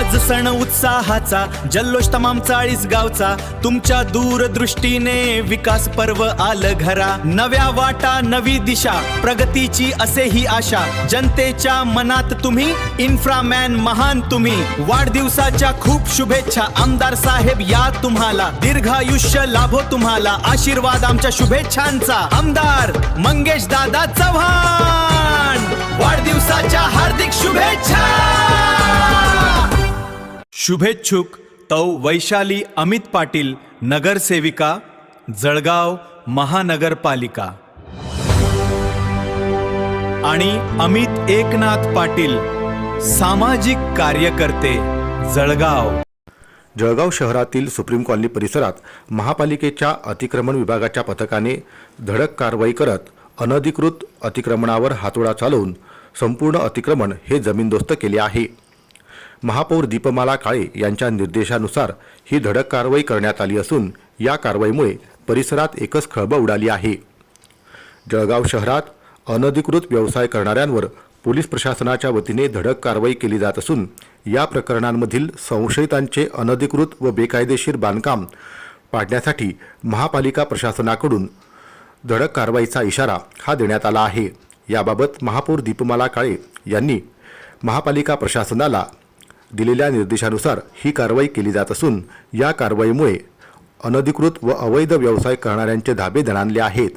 आज सण उत्साहाचा जल्लोष तमाम 40 गावचा, तुमच्या दूरदृष्टीने विकास पर्व आलं घरा. नव्या वाटा नवी दिशा, प्रगतीची असे ही आशा, जनतेच्या मनात तुम्ही इन्फ्रामॅन महान तुम्ही. वाढदिवसाच्या खूप शुभेच्छा आमदार साहेब या तुम्हाला, दीर्घायुष्य लाभो तुम्हाला, आशीर्वाद आमच्या शुभेच्छांचा. आमदार मंगेश दादा चव्हाण, वाढदिवसाच्या हार्दिक शुभेच्छा. शुभेच्छुक तौ वैशाली अमित पाटील, नगरसेविका, जळगाव महानगरपालिका. आणि अमित एकनाथ पाटील, सामाजिक कार्यकर्ते, जळगाव. जळगाव शहरातील सुप्रीम कॉलनी परिसरात महापालिकेच्या अतिक्रमण विभागाच्या पथकाने धडक कारवाई करत अनधिकृत अतिक्रमणावर हातोडा चालवून संपूर्ण अतिक्रमण हे जमीनदोस्त केले आहे. महापौर दीपमाला काळे यांच्या निर्देशानुसार ही धडक कारवाई करण्यात आली असून या कारवाईमुळे परिसरात एकच खळबळ उडाली आहे. जळगाव शहरात अनधिकृत व्यवसाय करणाऱ्यांवर पोलीस प्रशासनाच्या वतीने धडक कारवाई केली जात असून या प्रकरणांमधील संशयितांचे अनधिकृत व बेकायदेशीर बांधकाम पाडण्यासाठी महापालिका प्रशासनाकडून धडक कारवाईचा इशारा हा देण्यात आला आहे. याबाबत महापौर दीपमाला काळे यांनी महापालिका प्रशासनाला दिलेल्या निर्देशानुसार ही कारवाई केली जात असून या कारवाईमुळे अनधिकृत व अवैध व्यवसाय करणाऱ्यांचे धाबे दणाणले आहेत.